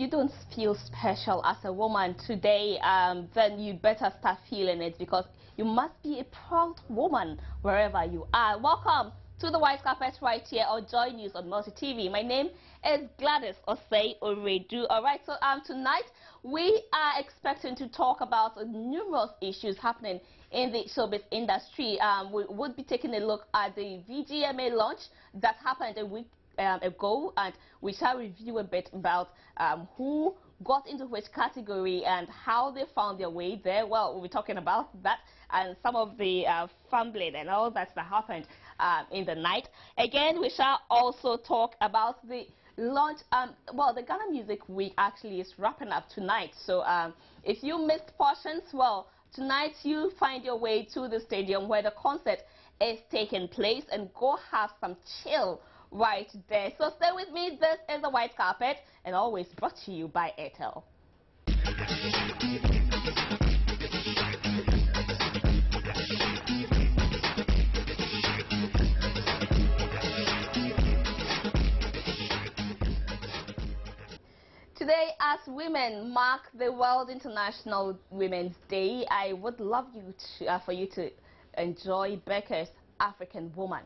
you don't feel special as a woman today, then you better start feeling it, because you must be a proud woman wherever you are. Welcome to the White Carpet right here on Joy News on Multi TV. My name is Barima Osei Asare. Alright, so tonight we are expecting to talk about numerous issues happening in the showbiz industry. We would be taking a look at the VGMA launch that happened a week ago, and we shall review a bit about who got into which category and how they found their way there. Well, we'll be talking about that and some of the fumbling and all that happened in the night. Again, we shall also talk about the launch. Well, the Ghana Music Week actually is wrapping up tonight, so if you missed portions, well, tonight you find your way to the stadium where the concert is taking place, and go have some chill right there. So stay with me. This is the White Carpet, and always brought to you by Airtel. Today, as women mark the World International Women's Day, I would love you to, for you to enjoy Becker's African Woman.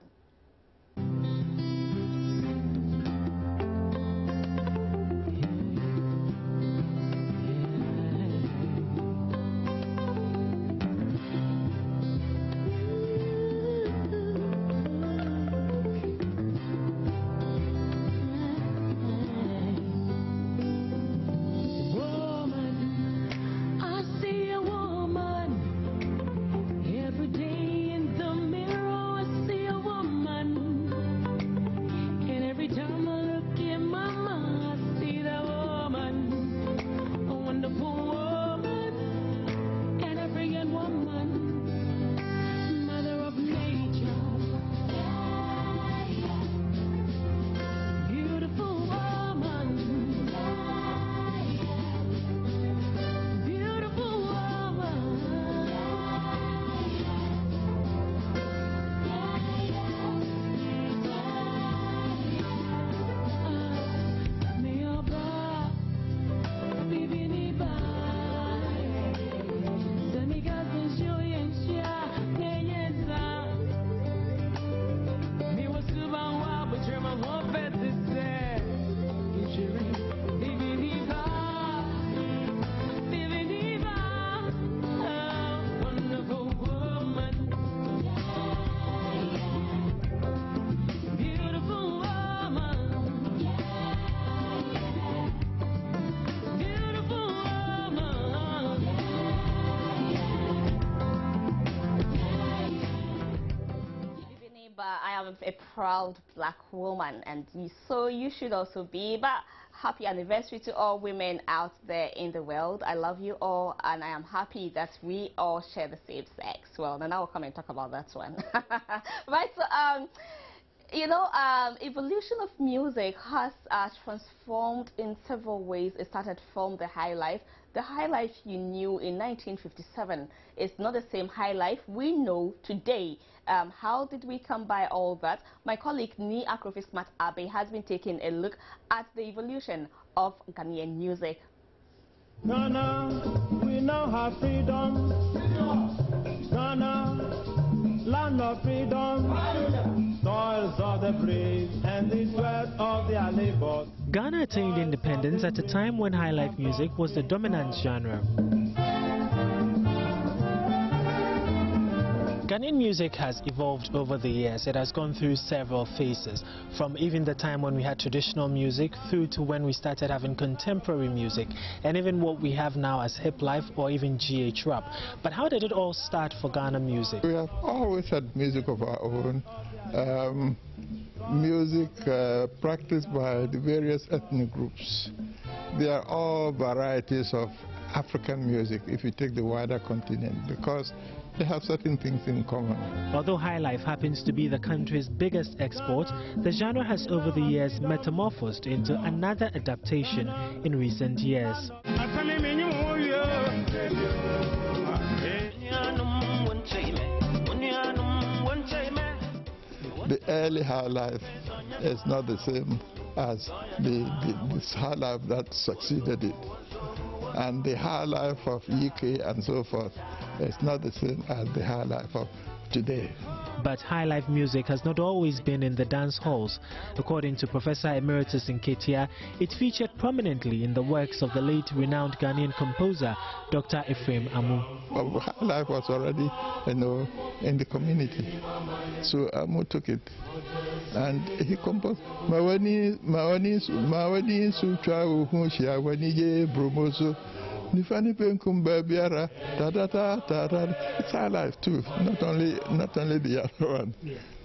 I am a proud black woman, and so you should also be. But happy anniversary to all women out there in the world. I love you all, and I am happy that we all share the same sex. Well, then I will come and talk about that one. Right, so you know, evolution of music has transformed in several ways. It started from the high life. The high life you knew in 1957 is not the same high life we know today. How did we come by all that? My colleague Ni Akrofismat Abe has been taking a look at the evolution of Ghanaian music. Ghana, we now have freedom. Ghana, land of freedom, soils of the brave, and the sweat of their labor. Ghana attained independence at a time when high-life music was the dominant genre. Ghanaian music has evolved over the years. It has gone through several phases, from even the time when we had traditional music through to when we started having contemporary music, and even what we have now as hip-life or even GH rap. But how did it all start for Ghana music? We have always had music of our own, music practiced by the various ethnic groups. They are all varieties of African music if you take the wider continent, because they have certain things in common. Although highlife happens to be the country's biggest export, the genre has over the years metamorphosed into another adaptation in recent years. The early highlife is not the same as this high life that succeeded it. And the high life of UK and so forth is not the same as the high life of today. But high life music has not always been in the dance halls. According to Professor Emeritus in Tietia, it featured prominently in the works of the late renowned Ghanaian composer Dr. Ephraim Amu. High life was already, in the community. So Amu took it and he composed Mawani Sutra Uhushia Wanije Bromoso. It's high life too, not only the other one.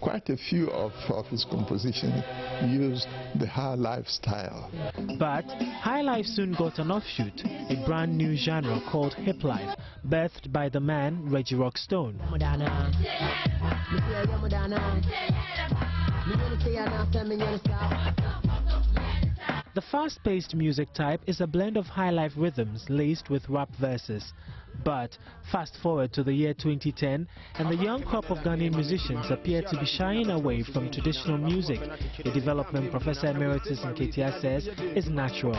Quite a few of his compositions used the high life style. But high life soon got an offshoot, a brand new genre called hip-life, birthed by the man Reggie Rockstone. The fast-paced music type is a blend of high-life rhythms laced with rap verses. But fast forward to the year 2010, and the young crop of Ghanaian musicians appear to be shying away from traditional music, a development Professor Emeritus in Tietia says is natural.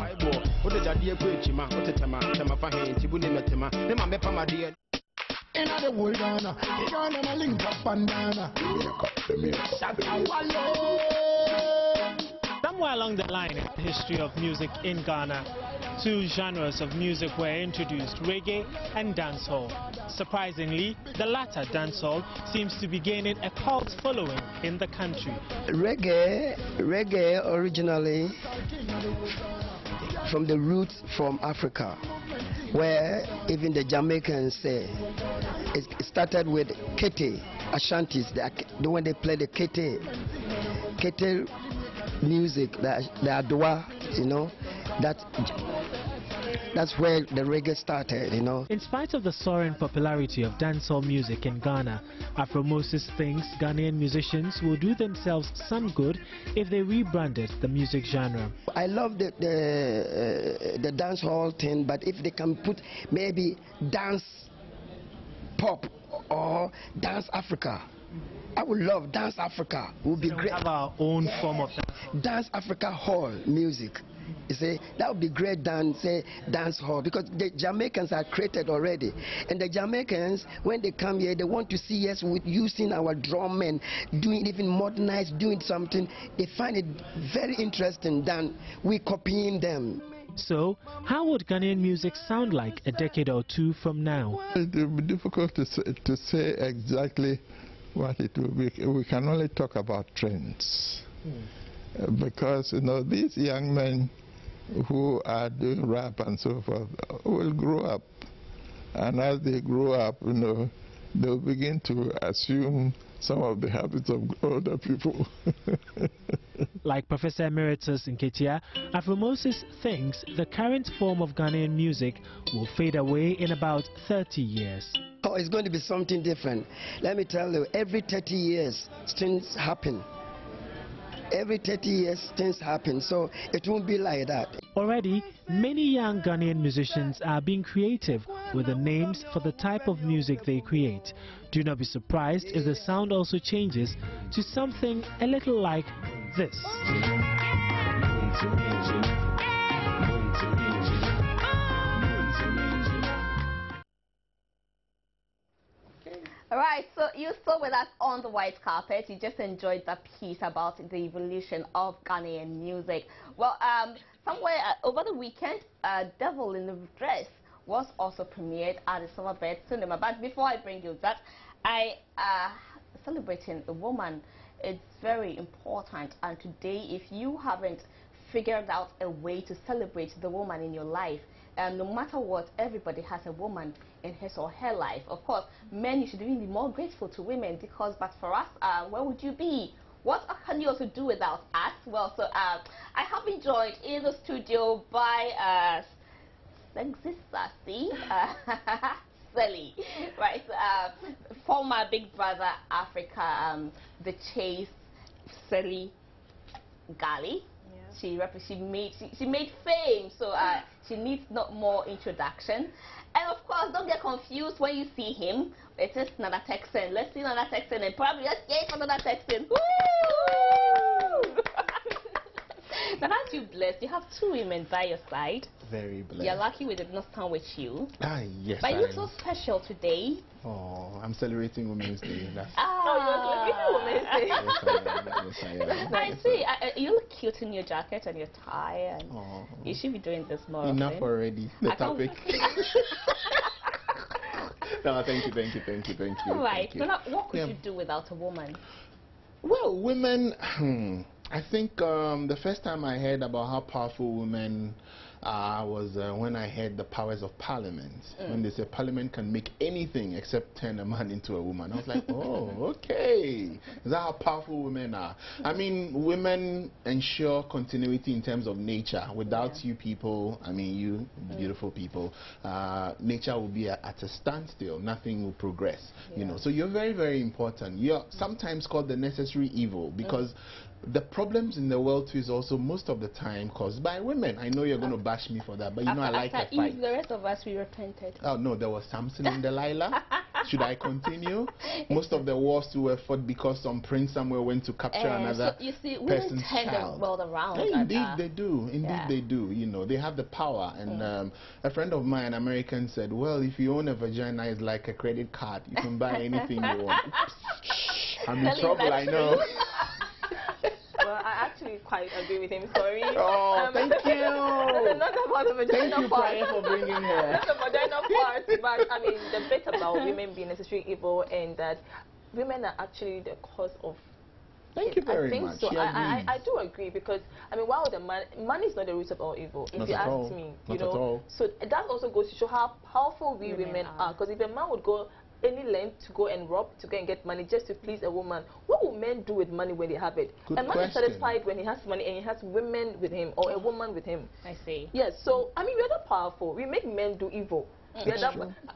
Somewhere along the line in the history of music in Ghana, two genres of music were introduced, reggae and dancehall. Surprisingly, the latter, dancehall, seems to be gaining a cult following in the country. Reggae originally from the roots from Africa, where even the Jamaicans say it started with kete, Ashantis, the when they play the kete music, the adwa, that's where the reggae started, In spite of the soaring popularity of dancehall music in Ghana, Afro Moses thinks Ghanaian musicians will do themselves some good if they rebranded the music genre. I love the dancehall thing, but if they can put maybe dance pop or dance Africa, I would love Dance Africa. It would be great. We have our own form of Dance Africa hall music. You see, that would be great dance hall, because the Jamaicans are created already. And the Jamaicans, when they come here, they want to see us with using our drum and doing even modernized, doing something. They find it very interesting than we copying them. So, how would Ghanaian music sound like a decade or two from now? It will be difficult to say exactly what it will be. We can only talk about trends. Because, these young men who are doing rap and so forth will grow up. And as they grow up, they'll begin to assume some of the habits of older people. Like Professor Emeritus in Tietia, Afro Moses thinks the current form of Ghanaian music will fade away in about 30 years. Oh, it's going to be something different. Let me tell you, every 30 years, things happen. Every 30 years, things happen, so it won't be like that. Already, many young Ghanaian musicians are being creative with the names for the type of music they create. Do not be surprised if the sound also changes to something a little like this. Alright, so you saw with us on the white carpet. You just enjoyed the piece about the evolution of Ghanaian music. Well, somewhere over the weekend, Devil in the Dress was also premiered at the Summerbed Cinema. But before I bring you that, celebrating a woman, it's very important. And today, if you haven't figured out a way to celebrate the woman in your life, no matter what, everybody has a woman in his or her life. Of course, men, you should even be more grateful to women, because, but for us, where would you be? What can you also do without us? Well, so I have been joined in the studio by Selly, right? Former Big Brother Africa, the Chase, Selly Gali. Yeah. She made fame, so she needs no more introduction. And of course, don't get confused when you see him. It is Nana Texan. Let's see Nana Texan, and probably let's get for Nana Texan. Woo! Then aren't you blessed? You have 2 women by your side. Very blessed. You're lucky we did not stand with you. Ah, yes. But you look so special today. Oh, I'm celebrating Women's Day. That's Oh, you're celebrating Women's Day. Yes, I am. I see. You look cute in your jacket and your tie. And Oh. you should be doing this more Enough often. already. The I can't- topic. No, thank you. Right. Thank you. So now, what could Yeah. you do without a woman? Well, women, I think the first time I heard about how powerful women are was when I heard the powers of parliament. When they say parliament can make anything except turn a man into a woman. I was like, oh, okay. Is that how powerful women are? I mean, women ensure continuity in terms of nature. Without you people, I mean, you beautiful people, nature will be at a standstill. Nothing will progress. You know, so you're very, very important. You're sometimes called the necessary evil because the problems in the world too is also most of the time caused by women. I know you're going to bash me for that, but you know I like a after fight. Eve, the rest of us, we repented. Oh no, there was Samson and Delilah. Should I continue? Most of the wars too were fought because some prince somewhere went to capture another So you see, women person's turn child. the world around. Yeah, indeed they do. Indeed yeah. they do. You know, they have the power. And a friend of mine, an American, said, well, if you own a vagina, it's like a credit card. You can buy anything you want. I'm in trouble, I know. Well, I actually quite agree with him. Sorry. Oh, thank you. Not about the vagina Thank you, part. Praye, for bringing her. The vagina part, but I mean the bit about women being necessary evil and that women are actually the cause of. Thank you very I think much. so. She I agrees. do agree because I mean, while the money is not the root of all evil, if Not you at ask all. me, Not you at know. all. So that also goes to show how powerful we women are. are. Because if a man would go any length to go and rob to go and get money just to please a woman, what will men do with money when they have it? Good a man is question. satisfied when he has money and he has women with him or a woman with him. I see. Yes, so I mean we're not powerful. We make men do evil. We are not,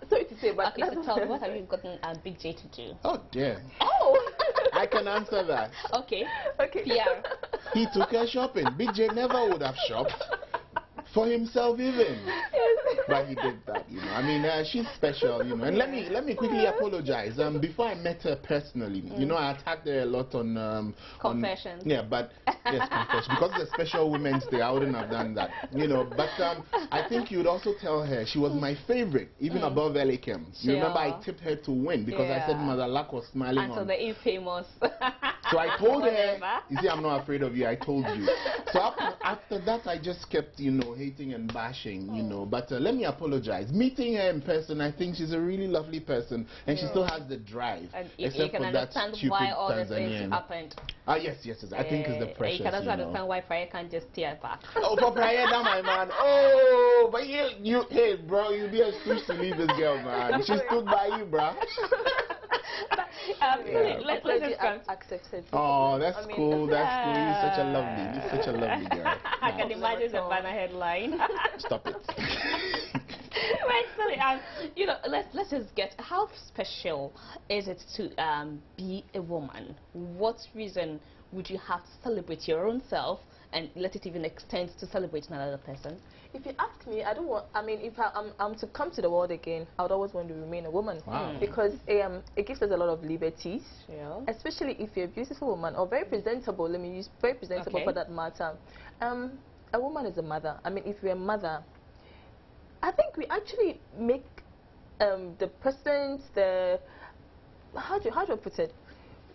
sorry to say, but Okay, so tell me, what have you gotten Big J to do? Oh, dear. Oh, I can answer that. Okay. okay. Pierre. He took her shopping. Big J never would have shopped for himself even. But he did that, you know. I mean, she's special, you know. And let me quickly apologize. Before I met her personally, you know, I attacked her a lot on Confessions. Yeah, but yes, confessions. Because it's a special Women's Day, I wouldn't have done that, you know. But I think you'd also tell her she was my favorite, even above Elikem. You remember I tipped her to win because I said Mother Luck was smiling Until on. the infamous. So I told her, Whatever. you see, I'm not afraid of you, I told you. So after that, I just kept, you know, hating and bashing, you know. But let me apologize. Meeting her in person, I think she's a really lovely person, and she still has the drive. And you except can for that understand stupid why all the things Tanzanian. happened. Ah, yes. I think it's the pressure. You can also understand why Praye can't just steer back. Oh, for Praye, that my man. Oh, but hey, bro, you be a excuse to leave this girl, man. She stood by you, bro. Let's just come. Accept it. Oh, that's I mean, cool. That's cool. You're such a lovely girl. I can imagine the banner headline. Stop it. Right, so you know, let's just get, how special is it to be a woman? What reason would you have to celebrate your own self and let it even extend to celebrating another person? If you ask me, I don't want. I mean, if I'm to come to the world again, I would always want to remain a woman. Wow. Because it gives us a lot of liberties. Yeah. Especially if you're a beautiful woman or very presentable. Let me use very presentable for that matter. A woman is a mother. I mean, if you're a mother, I think we actually make the president, how do I put it?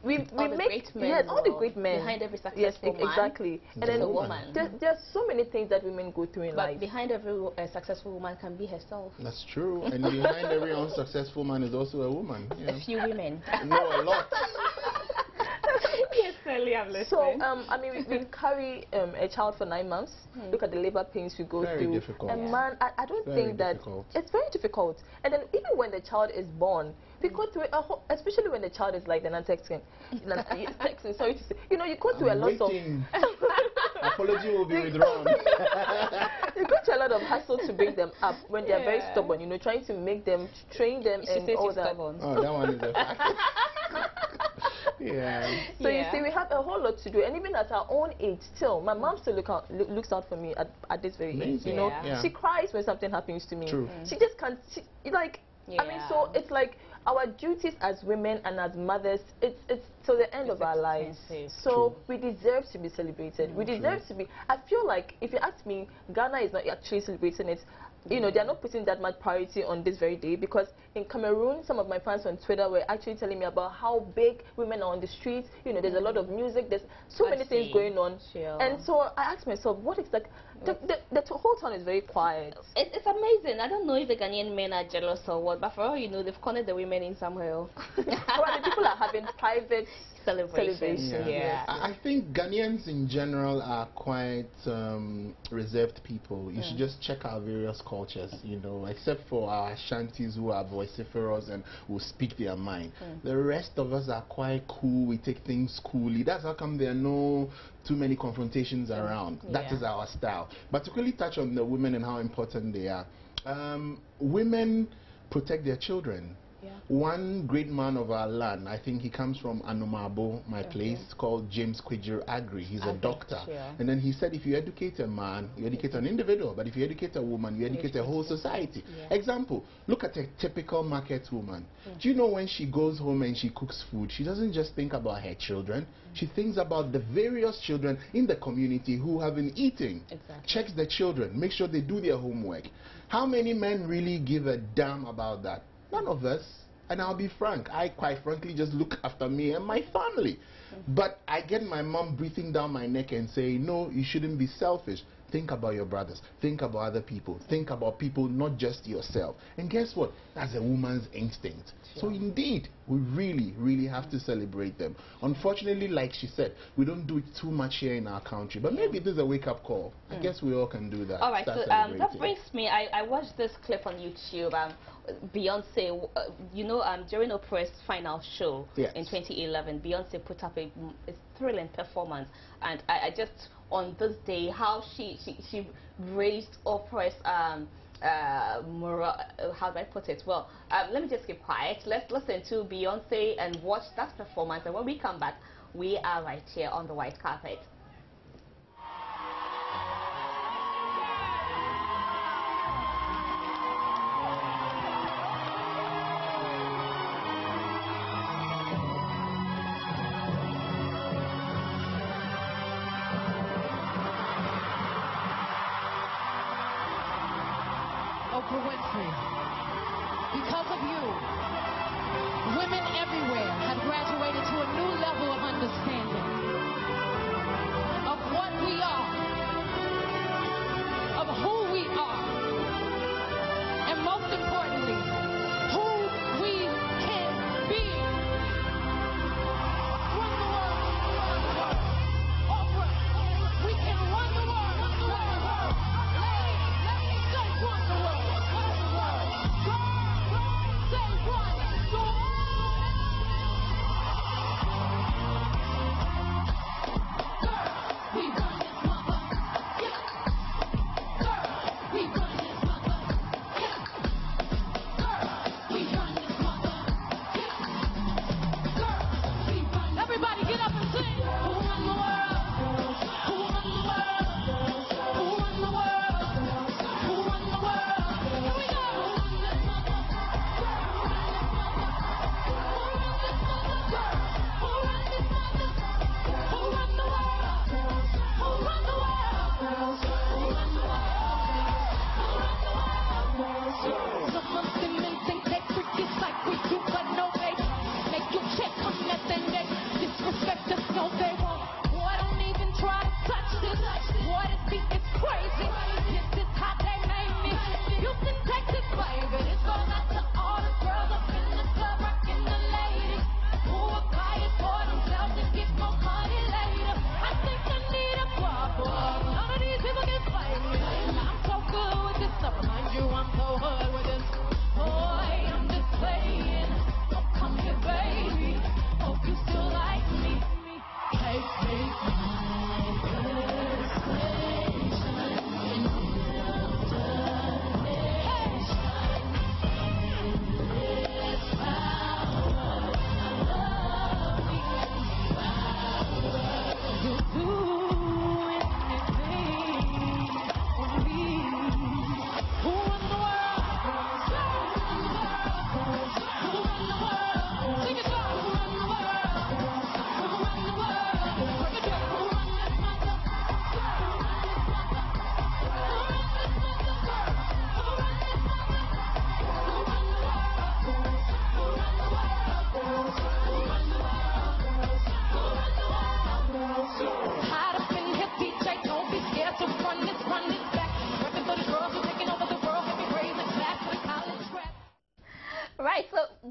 We all the make great men yes, in the all the world. great men Behind every successful yes, man exactly. And then a woman. There's so many things that women go through in But life. behind every successful woman can be herself. That's true. And behind every unsuccessful man is also a woman. Yeah. A few women. No, a lot. Yes, Selly, I'm listening. So, I mean, we carry a child for 9 months. Look at the labor pains we go Very through. difficult. And man, I don't Very think that difficult. it's very difficult. And then even when the child is born, we go through a whole, especially when the child is like the texting. Sorry to say, you know, you go through a lot of. Apology will be withdrawn. You go through a lot of hassle to bring them up when they are very stubborn. You know, trying to make them, train them, and all that. Stubborn. Oh, that one is a fact. Yeah. So you see, we have a whole lot to do, and even at our own age, still, my mom still looks out for me at this very age. You know, Yeah. she cries when something happens to me. True. She just can't. I mean, so it's like our duties as women and as mothers, it's till the end of our lives. So we deserve to be celebrated. We deserve to be. I feel like, if you ask me, Ghana is not actually celebrating it. You know, they're not putting that much priority on this very day, because in Cameroon, some of my fans on Twitter were actually telling me about how big women are on the streets. You know, there's a lot of music, there's so many things going on. And so I asked myself, what is that? The whole town is very quiet. It's amazing. I don't know if the Ghanaian men are jealous or what, but for all you know, they've cornered the women in somewhere else. Well, the people are having private celebrations. I think Ghanaians in general are quite reserved people. You should just check our various cultures, you know, except for our Ashantis who are vociferous and will speak their mind. The rest of us are quite cool. We take things coolly. That's how come there are no too many confrontations around. That is our style. But to quickly touch on the women and how important they are, women protect their children. One great man of our land, I think he comes from Anumabo, my place, called James Kwejiru Agri. He's a doctor. And then he said, if you educate a man, you educate an individual. But if you educate a woman, you educate a whole society. Example, look at a typical market woman. Do you know when she goes home and she cooks food, she doesn't just think about her children. She thinks about the various children in the community who have been eating. Checks the children, makes sure they do their homework. How many men really give a damn about that? None of us. And I'll be frank, I quite frankly just look after me and my family. But I get my mom breathing down my neck and say, no, you shouldn't be selfish. Think about your brothers. Think about other people. Think about people, not just yourself. And guess what? That's a woman's instinct. So indeed, we really, really have to celebrate them. Unfortunately, like she said, we don't do it too much here in our country. But maybe this is a wake-up call. I guess we all can do that. All right, so that brings me, I watched this clip on YouTube. Beyonce, you know, during Oprah's final show in 2011, Beyonce put up a thrilling performance. And I just, on this day, how she raised Oprah's how do I put it? Well, let me just keep quiet. Let's listen to Beyonce and watch that performance. And when we come back, we are right here on the white carpet. Oprah Winfrey, because of you, women everywhere have graduated to a new level of understanding of what we are, of who we are, and most importantly, who we can be. Run the world. Oprah, we can run the world. Let me say run the world. Say run.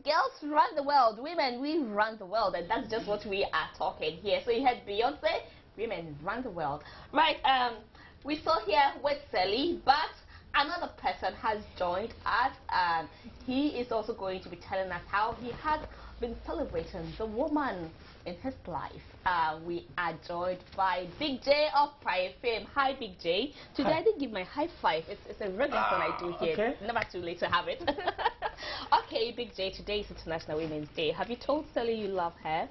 girls run the world. Women, we run the world, and that's just what we are talking here. So you had Beyonce, women run the world. Right, we saw here with Selly, but another person has joined us, and he is also going to be telling us how he has been celebrating the woman in his life. We are joined by Big J of Praye fame. Hi, Big J. Today I didn't give my high five. It's a regular thing I do here. Okay. Never too late to have it. Okay, Big J, today is International Women's Day. Have you told Selly you love her?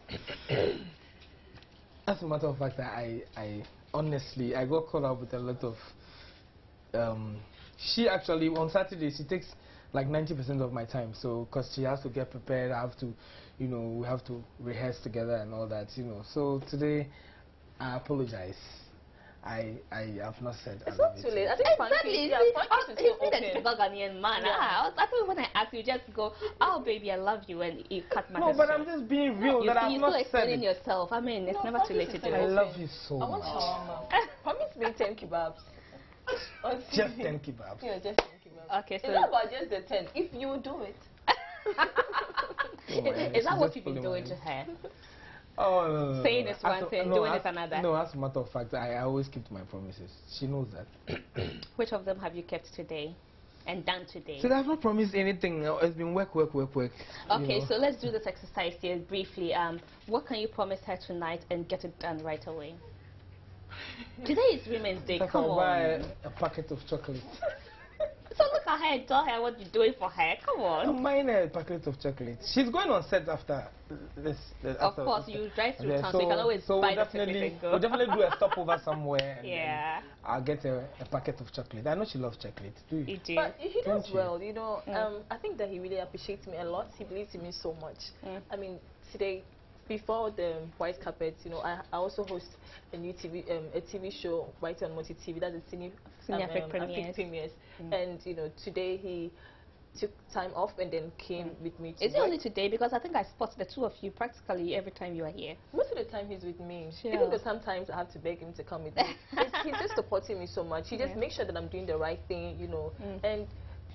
As a matter of fact, I honestly, I got caught up with a lot of... she actually, on Saturday, she takes like 90% of my time. So, because she has to get prepared, I have to, you know, we have to rehearse together and all that, you know. So today, I apologize. I have not said. It's not too late. I think exactly. He's been a typical Ghanaian man. Yeah. I thought when I asked you, just go, "Oh, baby, I love you," and you cut my. No, but I'm just being real. That I've not said it. Yourself. I mean, it's never too late to do it. I love you so much. I want shawarma. Promise me 10 kebabs. Just 10 kebabs. Yeah, just 10 kebabs. Okay, so it's not about just the 10. If you do it. Is that what you've been doing to her? Oh, no. Saying it's one thing, doing it another. No, as a matter of fact, I always keep to my promises. She knows that. Which of them have you kept today and done today? So I've not promised anything. It's been work. Okay, so let's do this exercise here briefly. What can you promise her tonight and get it done right away? Today is Women's Day. Come on. Buy a packet of chocolate. So look at her and tell her what you're doing for her. Come on. I'm buying a packet of chocolate. She's going on set after this. Of course, you drive through town, so you can always buy the ticket. We'll definitely do a stopover somewhere. And yeah. I'll get a packet of chocolate. I know she loves chocolate. Do you? You do. But he does well, you know. I think that he really appreciates me a lot. He believes in me so much. I mean, today, before the white carpet, you know, I also host a new TV show right on Multi TV. That's a Senior African Premiers. And you know, today he took time off and then came with me to Is it only today? Because I think I spot the two of you practically every time you are here. Most of the time he's with me. Sure. Even though sometimes I have to beg him to come with me. He's just supporting me so much. He just makes sure that I'm doing the right thing, you know. And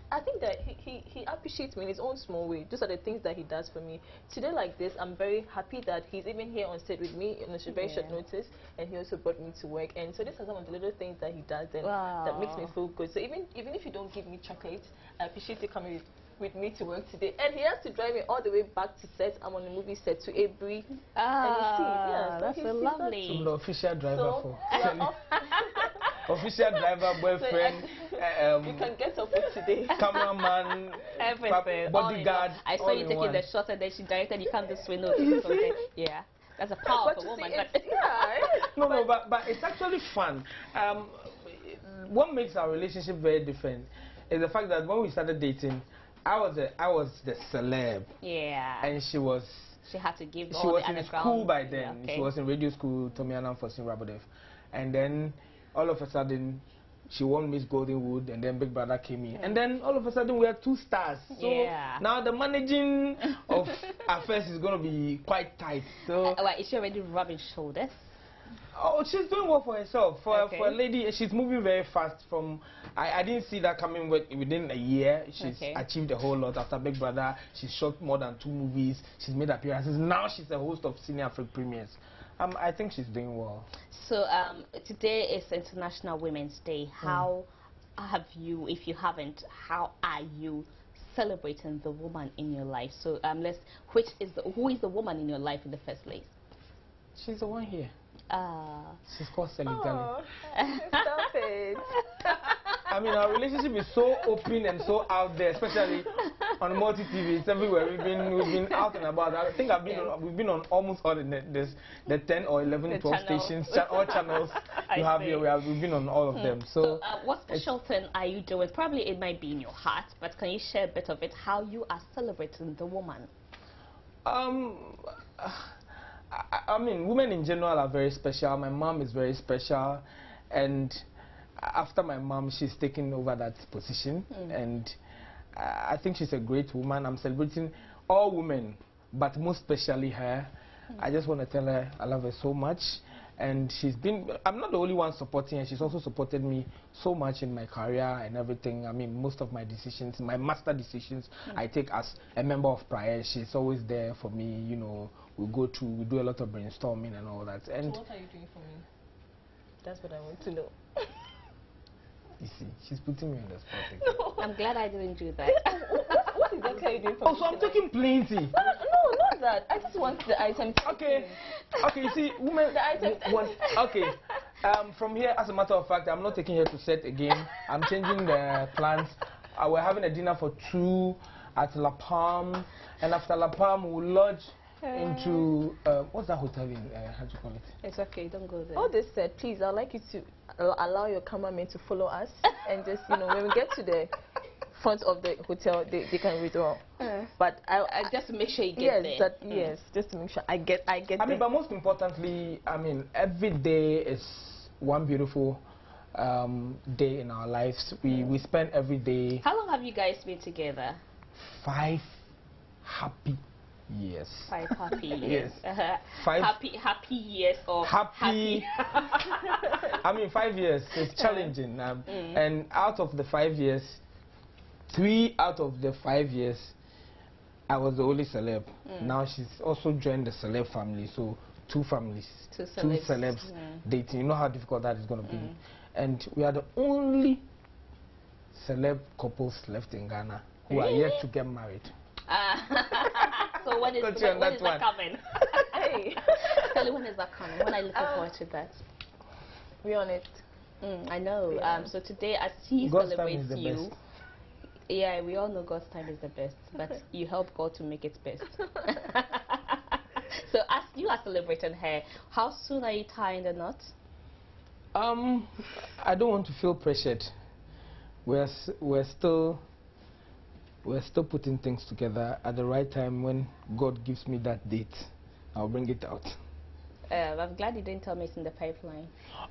I think that he appreciates me in his own small way. Those are the things that he does for me. Today like this, I'm very happy that he's even here on set with me on a very short notice, and he also brought me to work. And so these are some of the little things that he does that makes me feel good. So even if you don't give me chocolate, I appreciate you coming with me to work today. And he has to drive me all the way back to set. I'm on the movie set to Abri. That's so lovely. I'm the official driver for official driver, boyfriend, you can get up with today. Cameraman, everything, bodyguard. I saw you taking the shot and then she directed you come this way. No, something. Yeah, that's a powerful woman. No, but it's actually fun. What makes our relationship very different is the fact that when we started dating, I was the celeb. Yeah. And she was. She had to give. She was in school by then. She was in radio school, Tomiana for Rabodev, and then all of a sudden, she won Miss Goldenwood, and then Big Brother came in. And then all of a sudden, we are 2 stars. So now the managing of affairs is going to be quite tight. So is she already rubbing shoulders? Oh, she's doing well for herself. For a lady, she's moving very fast. I didn't see that coming within a year. She's achieved a whole lot. After Big Brother, she's shot more than 2 movies. She's made appearances. Now she's a host of Senior African Premiers. I think she's doing well. So today is International Women's Day. How have you, if you haven't, how are you celebrating the woman in your life? So who is the woman in your life in the first place? She's the one here. She's called Selly. Stop it. I mean, our relationship is so open and so out there, especially on Multi TV. It's everywhere. We've been out and about. I think we've been on almost all the 10 or 11, 12 stations, all channels you have here. We've been on all of them. So, what special thing are you doing? Probably it might be in your heart, but can you share a bit of it? How you are celebrating the woman? I mean, women in general are very special. My mom is very special, and after my mom, she's taken over that position, and I think she's a great woman. I'm celebrating all women, but most especially her. I just want to tell her I love her so much, And I'm not the only one supporting her, she's also supported me so much in my career and everything. I mean, most of my decisions, my master decisions, I take as a member of Praye. She's always there for me, you know, we do a lot of brainstorming and all that. And so what are you doing for me? That's what I want to know. You see, she's putting me on the spot. No. I'm glad I didn't do that. What exactly are you doing for me? Oh, so I'm taking plenty. No, not that. I just want the item. Okay, you see, women. The item. Okay. From here, as a matter of fact, I'm not taking her to set again. I'm changing the plans. We're having a dinner for 2 at La Palme, and after La Palme, we'll lodge into what's that hotel in? How do you call it? It's okay, don't go there. All this said, please, I'd like you to allow your cameraman to follow us, and just, you know, when we get to the front of the hotel, they can withdraw. But I just to make sure you get there. Yes, just to make sure I get I mean, but most importantly, I mean, every day is one beautiful day in our lives. We spend every day. How long have you guys been together? 5 happy years. 5 happy years. Yes. 5 happy years or happy. I mean, 5 years. It's challenging. And out of the 5 years, 3 out of the 5 years, I was the only celeb. Now she's also joined the celeb family. So 2 families, 2 celebs dating. You know how difficult that is going to be. And we are the only celeb couples left in Ghana who are yet to get married. So when is that coming? Hey. Selly, when is that coming? When are you looking forward to that? Be honest. I know. So today, as he celebrates you, yeah, we all know God's time is the best, but you help God to make it best. So as you are celebrating her, how soon are you tying the knot? I don't want to feel pressured. We're still putting things together. At the right time, when God gives me that date, I'll bring it out. I'm glad you didn't tell me it's in the pipeline.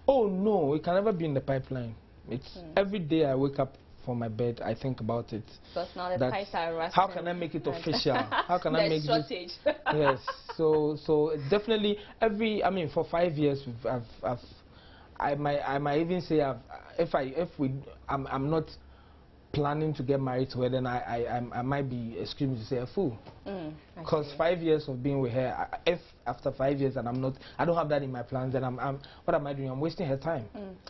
Oh no, it can never be in the pipeline. It's every day I wake up from my bed, I think about it. Because now the pipes are rusting. How can I make it official? How can I make shortage. this? Yes. So definitely I mean, for 5 years, I might even say I'm not planning to get married to her, then I might be, excuse me to say, a fool. Because 5 years of being with her, if after 5 years and I don't have that in my plans, then what am I doing? I'm wasting her time.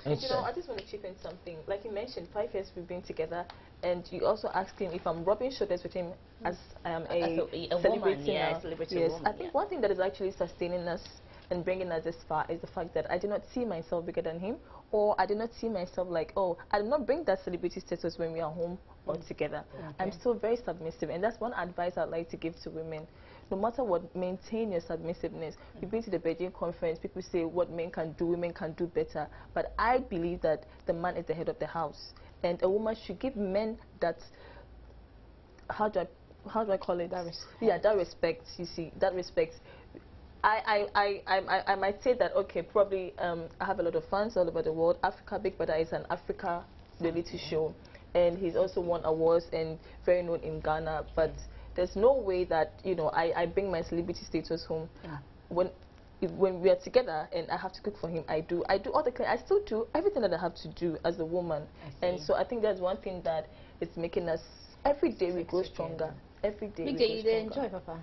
You know, I just want to chip in something. Like you mentioned, 5 years we've been together, and you also asked him if I'm rubbing shoulders with him as I am a celebrating woman. I think one thing that is actually sustaining us and bringing us this far is the fact that I do not see myself bigger than him, or I do not see myself like, oh, I do not bring that celebrity status when we are home or together. I'm still very submissive, and that's one advice I'd like to give to women. No matter what, maintain your submissiveness. We've been to the Beijing conference, people say what men can do, women can do better, but I believe that the man is the head of the house, and a woman should give men that, how do I call it? That respect. Yeah, that respect, you see, that respect. I might say that, okay, probably I have a lot of fans all over the world. Africa Big Brother is an Africa reality show, and he's also won awards and very known in Ghana, but there's no way that, you know, I bring my celebrity status home. When we are together and I have to cook for him, I do all the I still do everything that I have to do as a woman. And so I think that's one thing that is making us, every day we grow stronger. Every day we grow stronger. You enjoy, Papa?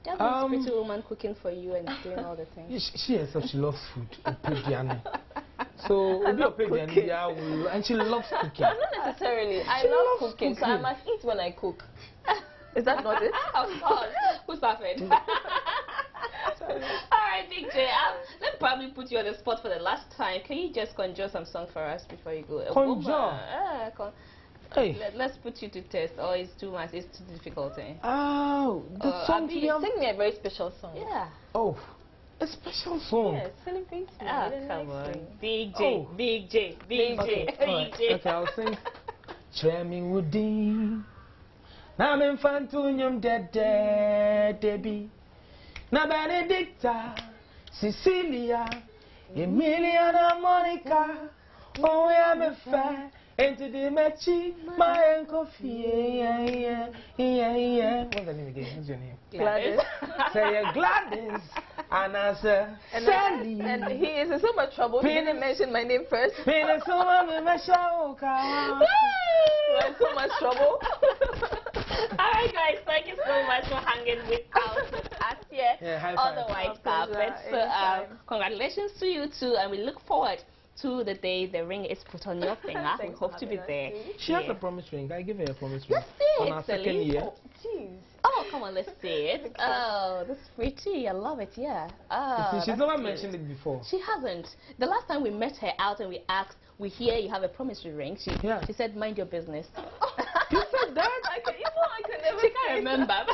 Just a pretty woman cooking for you and doing all the things. She herself, she loves food. So, and she loves cooking. Not necessarily. I love cooking, so I must eat when I cook. Is that not it? Of course. Who's perfect? Alright, Big J, let me probably put you on the spot for the last time. Can you just conjure some song for us before you go? Conjure? Hey. Let's put you to test, or it's too much, it's too difficult. Oh, the song to sing me a very special song. Yeah. Oh, a special song. Yeah, celebrate me. Come on. Big J, Big J, Big J, Big J. Okay, I'll sing. Tremi Woodin. Na men fantunyum Debbie. Na Benedicta, Cecilia, Emiliana, Monica. Oh, I'm a fan. Into the matchy, my uncle yeah. What's the name again? What's your name? Gladys. Say Gladys. And I said, Selly. And he is in so much trouble. He didn't mention my name first. You are in so much trouble. Alright guys, thank you so much for hanging with us here on the white carpet. So congratulations to you too, and we look forward to the day the ring is put on your finger. We hope to be there. She has a promise ring. I give her a promise ring. Let's see on it, our second year. Oh, come on, let's see it. Oh, this is pretty. I love it, yeah. Oh, she's never mentioned it before. She hasn't. The last time we met her out and we asked, we hear you have a promissory ring, she said, mind your business. You said that? I could never. She can't remember.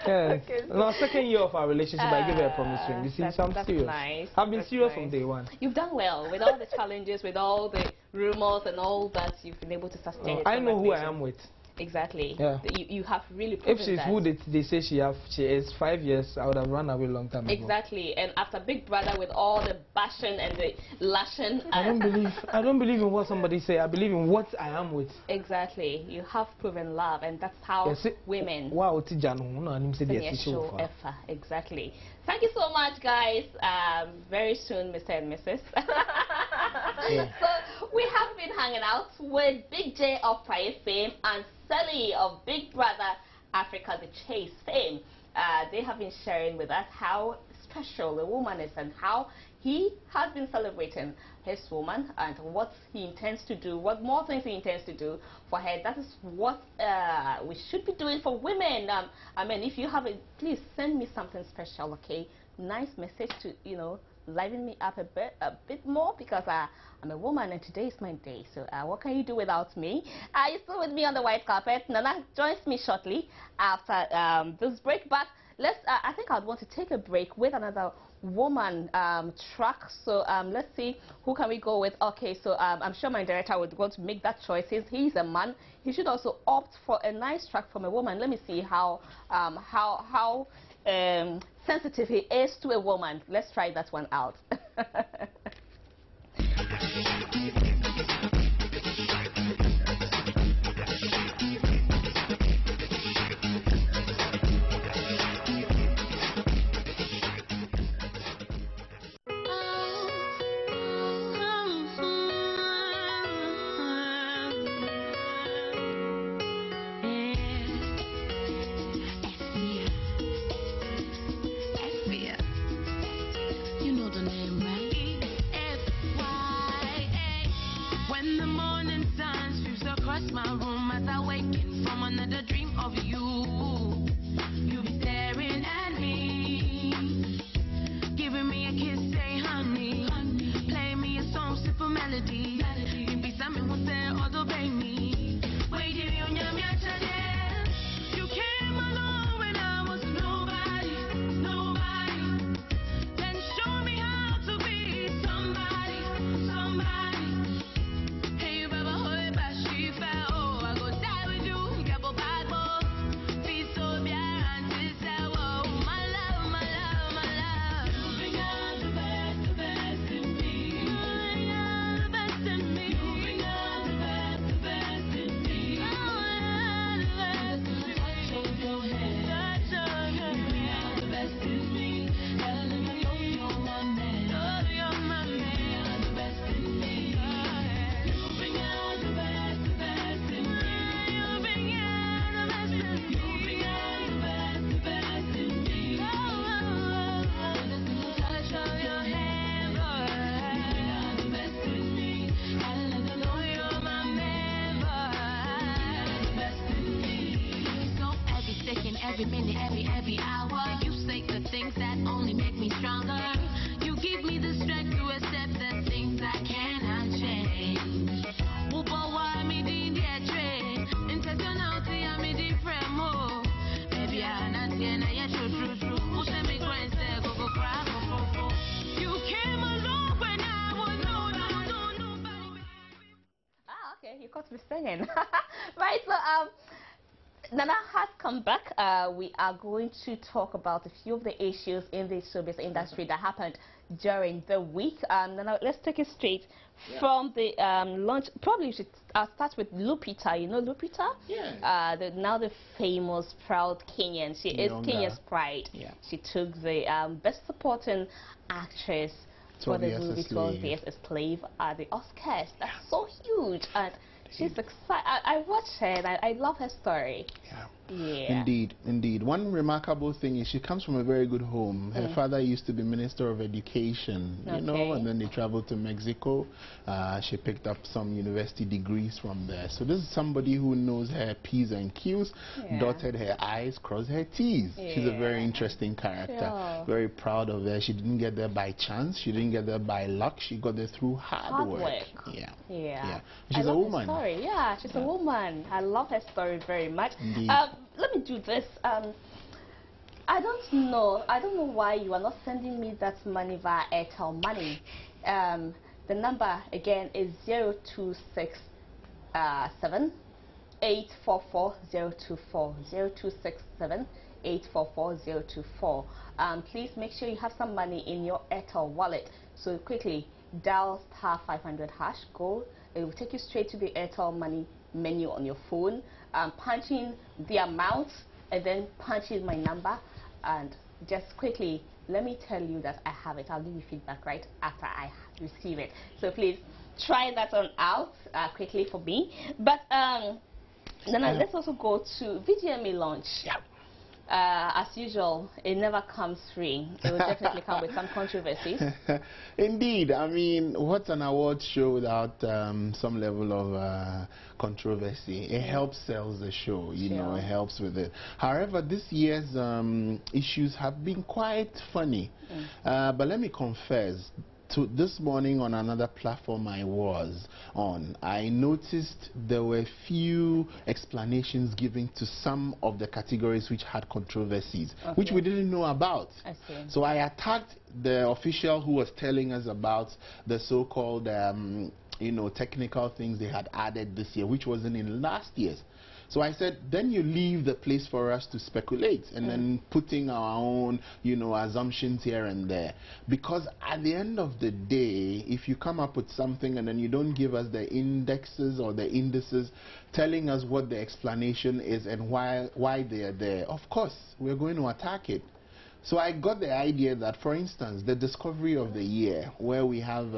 Yeah. In our second year of our relationship, I give her a promise ring. You see, so I'm serious. Nice. I've been serious from day one. You've done well with all the challenges, with all the rumors and all that. You've been able to sustain it. I know who I am with. Exactly. Yeah. You have really proven if she's that. who they say she is 5 years, I would have run away a long time ago. Exactly. And after Big Brother, with all the bashing and the lashing, I don't believe in what somebody say. I believe in what I am with. Exactly. You have proven love, and that's how women. Wow, Exactly. Thank you so much, guys. Very soon, Mr. and Mrs. So we have been hanging out with Big J of Praye fame and Selly of Big Brother Africa The Chase fame. They have been sharing with us how special a woman is and how he has been celebrating his woman and what he intends to do, what more things he intends to do for her. That is what we should be doing for women. I mean, if you have it, please send me something special, okay? Nice message to, liven me up a bit more, because I'm a woman and today is my day. So what can you do without me? You're still with me on the white carpet. Nana joins me shortly after this break, but I think I'd want to take a break with another woman track. So let's see, who can we go with? Okay, so I'm sure my director would want to make that choice. He's a man. He should also opt for a nice track from a woman. Let me see how sensitive he is to a woman. Let's try that one out. Every minute, every hour, you say the things that only make me stronger. You give me the strength to accept the things I cannot change. Okay, you caught me singing. Right, so Nana has come back. We are going to talk about a few of the issues in the showbiz industry that happened during the week. Nana, let's take it straight from the launch. Probably we should start with Lupita. You know Lupita? Yeah. Now the famous, proud Kenyan. She is Kenya's pride. Yeah. She took the Best Supporting Actress for the movie 12 Years a Slave at the Oscars. That's so huge. And she's excited. I watched her and I love her story. Yeah. Yeah. Indeed, indeed. One remarkable thing is she comes from a very good home. Her father used to be Minister of Education, you know, and then they traveled to Mexico. She picked up some university degrees from there. So this is somebody who knows her P's and Q's, dotted her I's, crossed her T's. She's a very interesting character. Very proud of her. She didn't get there by chance. She didn't get there by luck. She got there through hard work. Yeah. She's a woman. Yeah, she's a woman. I love her story very much. Let me do this. I don't know why you are not sending me that money via Airtel Money. The number again is 0267 844 024 0267 844 024. Please make sure you have some money in your Airtel wallet. So quickly dial *500#. Go. It will take you straight to the Airtel Money menu on your phone. Punch in the amount and then punch in my number, and just quickly let me tell you that I have it. I'll give you feedback right after I receive it. So please try that one out quickly for me. But then let's also go to VGMA launch. As usual, it never comes free. It will definitely come with some controversies. Indeed. I mean, what's an award show without some level of controversy? It helps sell the show, you know, it helps with it. However, this year's issues have been quite funny. But let me confess, this morning on another platform I was on, I noticed there were few explanations given to some of the categories which had controversies, which we didn't know about. I see. So I attacked the official who was telling us about the so-called you know, technical things they had added this year, which wasn't in last year's. So I said, then you leave the place for us to speculate and then putting our own, you know, assumptions here and there. Because at the end of the day, if you come up with something and then you don't give us the indexes or the indices telling us what the explanation is and why they are there, of course, we're going to attack it. So I got the idea that, for instance, the discovery of the year, where we have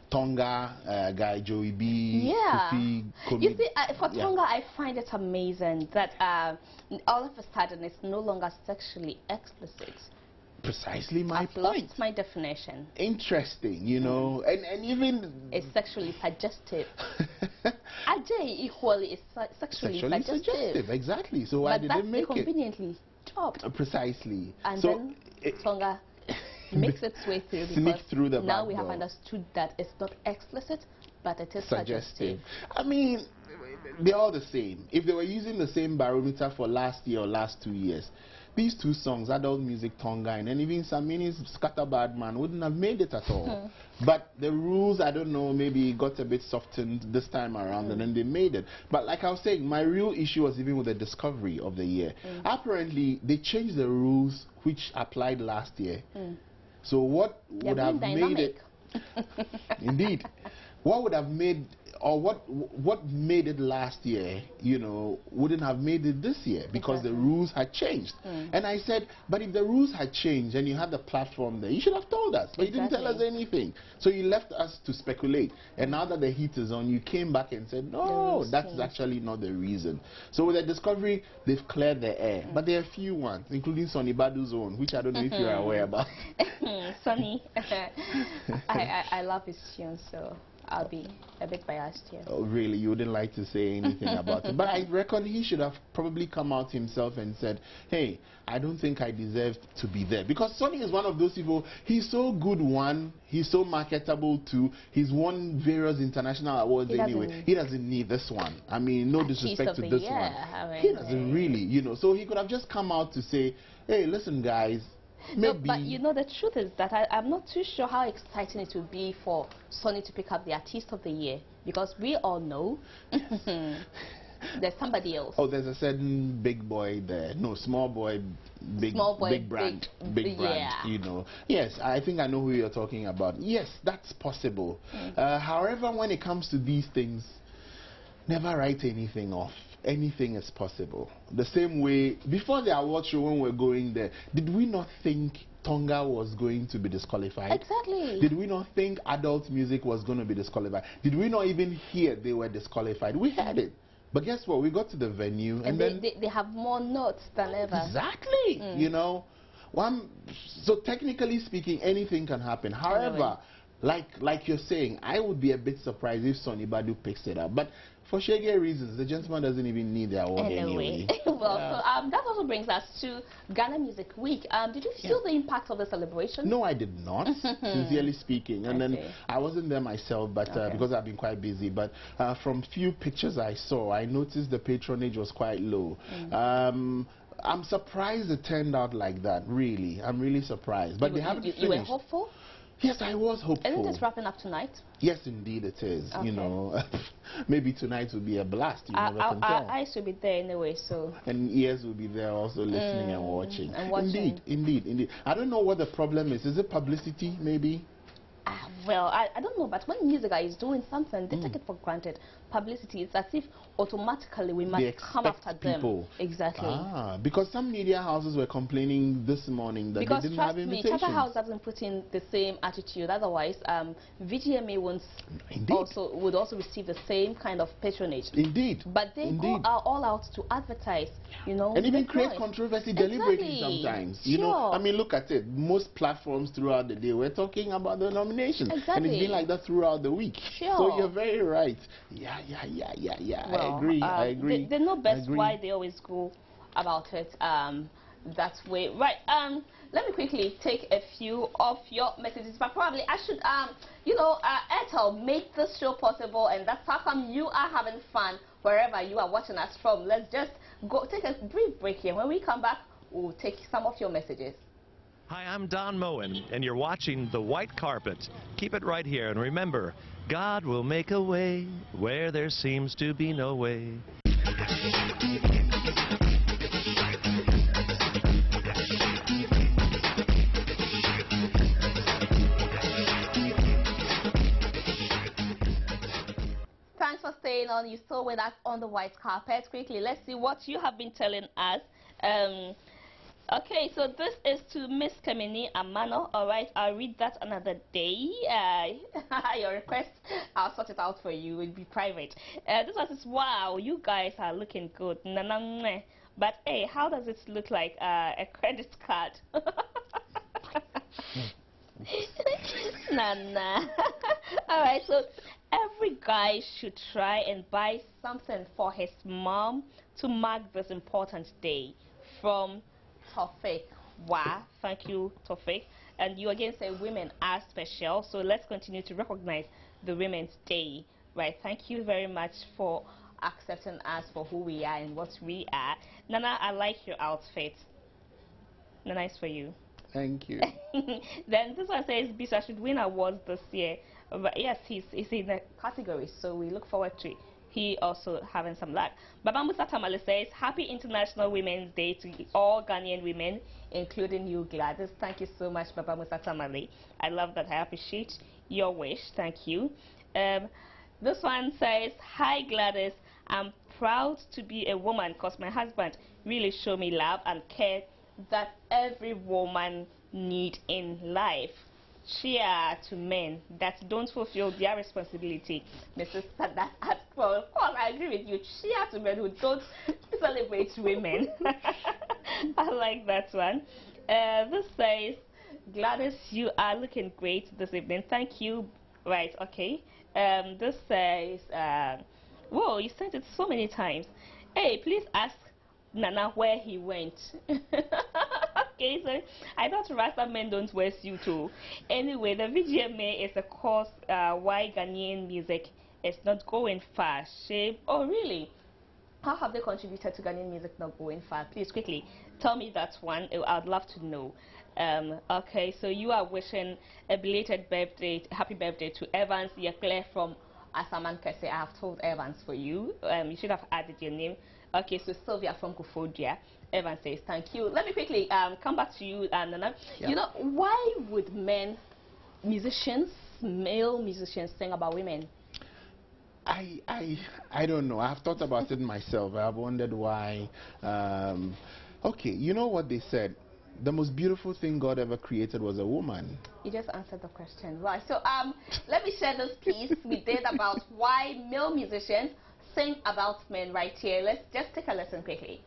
Tonga, guy Joey B, Kofi, you see, for Tonga, I find it amazing that all of a sudden it's no longer sexually explicit. Precisely my point. Lost my definition. Interesting, you know, and even it's sexually suggestive. Ajay equally is sexually suggestive. Exactly. So why did they make it? Conveniently chopped. Precisely. And so then Tonga makes its way through, because through the now we have understood that it's not explicit, but it is suggestive. I mean, they're all the same. If they were using the same barometer for last year or last 2 years, these two songs, Adult Music Tonga and even Samini's Scatterbird Man, wouldn't have made it at all. But the rules, I don't know, maybe got a bit softened this time around and then they made it. But like I was saying, my real issue was even with the discovery of the year. Apparently, they changed the rules which applied last year. So what would have made it... Indeed. What would have made, or what made it last year, you know, wouldn't have made it this year, because the rules had changed. And I said, but if the rules had changed and you had the platform there, you should have told us. But you didn't tell us anything. So you left us to speculate. And now that the heat is on, you came back and said, no, that's actually not the reason. So with the discovery, they've cleared the air. But there are a few ones, including Sonny Badu's own, which I don't know if you're aware about. Sonny, I love his tune, so I'll be a bit biased here. Oh, really? You wouldn't like to say anything about it? But I reckon he should have probably come out himself and said, hey, I don't think I deserve to be there. Because Sonny is one of those people, he's so good, one, he's so marketable, two, he's won various international awards anyway. He doesn't need this one. I mean, no disrespect to this one. He doesn't really, you know. So he could have just come out to say, hey, listen, guys, maybe. No, but you know, the truth is that I'm not too sure how exciting it would be for Sonny to pick up the Artist of the Year, because we all know There's somebody else. Oh, there's a certain big boy there. No, small boy, big brand, big brand. Yeah. You know. Yes, I think I know who you're talking about. Yes, that's possible. However, when it comes to these things, never write anything off. Anything is possible. The same way, before the award show, when we're going there, did we not think Tonga was going to be disqualified? Exactly. Did we not think adult music was going to be disqualified? Did we not even hear they were disqualified? We heard it. But guess what? We got to the venue and then they have more notes than ever. Exactly. You know, so technically speaking, anything can happen. However, like you're saying, I would be a bit surprised if Sonny Badu picks it up. But for shaggy reasons, the gentleman doesn't even need the award anyway. Well, so that also brings us to Ghana Music Week. Did you feel the impact of the celebration? No, I did not, sincerely speaking. And then I wasn't there myself, but because I've been quite busy. But from few pictures I saw, I noticed the patronage was quite low. I'm surprised it turned out like that, really. I'm really surprised. But they haven't finished. You were hopeful? Yes, I was hopeful. Isn't it wrapping up tonight? Yes, indeed it is. You know, maybe tonight will be a blast. You never can tell. Our eyes will be there anyway, so. And ears will be there also listening and watching. Indeed. I don't know what the problem is. Is it publicity, maybe? Well, I don't know, but when music is doing something, they take it for granted. Publicity, it's as if automatically we must come after them. Exactly. Because some media houses were complaining this morning that they didn't have invitations. Because Charter House doesn't put in the same attitude. Otherwise, VGMA would also receive the same kind of patronage. Indeed. But they go all out to advertise, you know. And even create controversy deliberately sometimes. You know, I mean, look at it. Most platforms throughout the day we're talking about the nomination. And it's been like that throughout the week. So you're very right. Well, I agree. They know best why they always go about it that way. Right. Let me quickly take a few of your messages, but probably I should, you know, Airtel make this show possible, and that's how come you are having fun wherever you are watching us from. Let's just go take a brief break here. When we come back, we'll take some of your messages. Hi, I'm Don Moen, and you're watching The White Carpet. Keep it right here, and remember, God will make a way where there seems to be no way. Thanks for staying on. You're still with us on The White Carpet. Quickly, let's see what you have been telling us. Okay, so this is to Miss Kamini Amano. All right, I'll read that another day. Your request, I'll sort it out for you. It will be private. This one says, wow, you guys are looking good. But hey, how does it look like a credit card? All right, so every guy should try and buy something for his mom to mark this important day. From Tofik. Wow, thank you, Tofik. And you again say women are special, so let's continue to recognize the Women's Day. Right, thank you very much for accepting us for who we are and what we are. Nana, I like your outfit. Nice for you. Thank you. Then this one says Bisa should win awards this year. But yes, he's in the category, so we look forward to he also having some luck. Baba Musa Tamale says, Happy International Women's Day to all Ghanaian women, including you, Gladys. Thank you so much, Baba Musa Tamale. I love that. I appreciate your wish. Thank you. This one says, Hi, Gladys. I'm proud to be a woman because my husband really showed me love and care that every woman needs in life. Cheer to men that don't fulfill their responsibility. Mrs. Sadat at well, of course, I agree with you. Cheer to men who don't celebrate women. I like that one. This says, Gladys, you are looking great this evening. Thank you. Right, okay. This says, whoa, you sent it so many times. Hey, please ask Nana where he went. Okay, so I thought Rasta men don't wear suit too. Anyway, the VGMA is a cause why Ghanaian music is not going far. Shame. Oh, really? How have they contributed to Ghanaian music not going far? Please quickly tell me that one. I'd love to know. Okay, so you are wishing a belated birthday, happy birthday to Evans Yekle from Asaman Kese, I have told Evans for you. You should have added your name. Okay, so Sylvia from Kufodia. Evans says, thank you. Let me quickly come back to you, Nana. Yeah. You know, why would male musicians sing about women? I don't know. I've thought about it myself. I've wondered why. Okay, you know what they said? The most beautiful thing God ever created was a woman. You just answered the question. Right. So let me share this piece we did about why male musicians sing about men right here. Let's just take a listen quickly.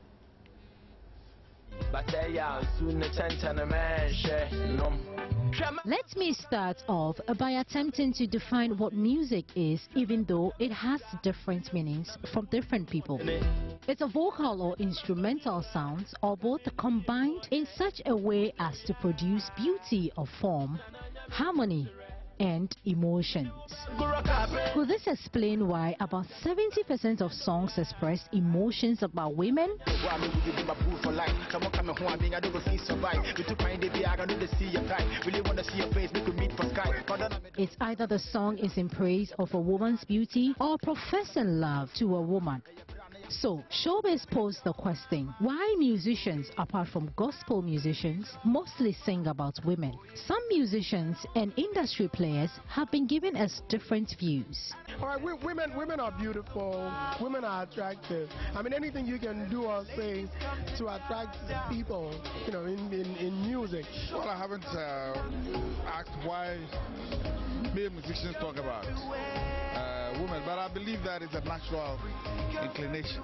Let me start off by attempting to define what music is, even though it has different meanings from different people. It's a vocal or instrumental sounds, or both combined in such a way as to produce beauty of form, harmony, and emotions. Could this explain why about 70% of songs express emotions about women? It's either the song is in praise of a woman's beauty or professing love to a woman. So, Showbiz posed the question, why musicians, apart from gospel musicians, mostly sing about women? Some musicians and industry players have been giving us different views. All right, women are beautiful, women are attractive. I mean, anything you can do or say to attract people, you know, in music. Well, I haven't asked why male musicians talk about women, but I believe that is a natural inclination.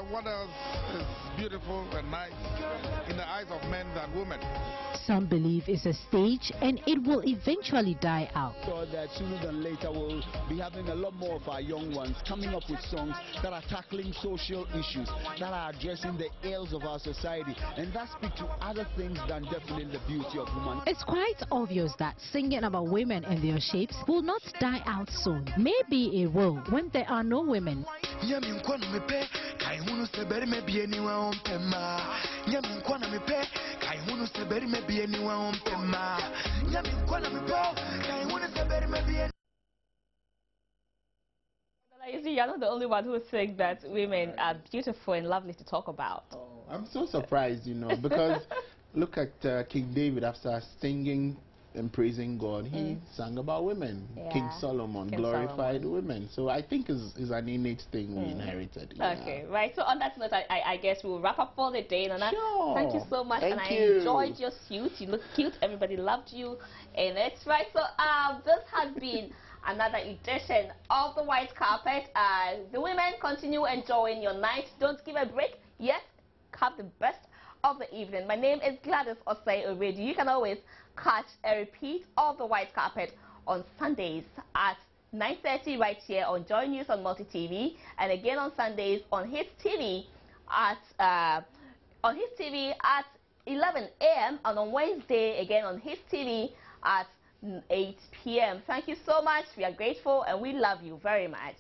What else is beautiful and nice in the eyes of men than women? Some believe it's a stage and it will eventually die out. So that sooner than later we'll be having a lot more of our young ones coming up with songs that are tackling social issues, that are addressing the ills of our society, and that speak to other things than definitely the beauty of woman. It's quite obvious that singing about women and their shapes will not die out soon. Maybe it will when there are no women. You see, you're not the only one who thinks that women are beautiful and lovely to talk about. Oh, I'm so surprised, you know, because look at King David. After singing and praising God, he sang about women. Yeah. King Solomon glorified women. So I think it's an innate thing we inherited. Yeah. Okay, right. So on that note, I guess we'll wrap up for the day. Nana, sure. Thank you so much. Thank I you. enjoyed your suit. You look cute. Everybody loved you. And it's right. So this has been another edition of the White Carpet. The women continue enjoying your night. Don't give a break. Yes, have the best of the evening. My name is Gladys Osei Asare. You can always catch a repeat of the White Carpet on Sundays at 9:30 right here on Joy News on Multi TV, and again on Sundays on His TV at 11 a.m. and on Wednesday again on His TV at 8 p.m. Thank you so much. We are grateful and we love you very much.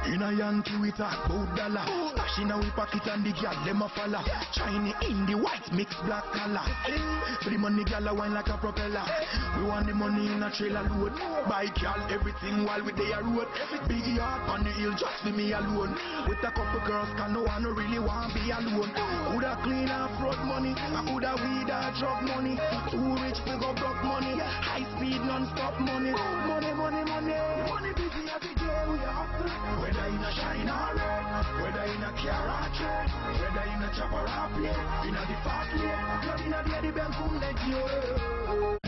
In a Yankee we talk about dollar. Cash in a we pocket and the gal them a follow. Shiny in the white mixed black color. For the money gal a wine like a propeller. We want the money in a trailer load. Buy gal everything while we dey a road. Big yard on the hill just for me alone. With a couple girls can no one really want be alone. Coulda clean off road money. I coulda weed or drug money. Too rich we go broke money. High speed non-stop money. Money, money, money. Money busy every day we hustle. Whether in a shine or red, whether in a car or train, whether in a chopper or plane, in a the fast lane, not in a the Benz, let you.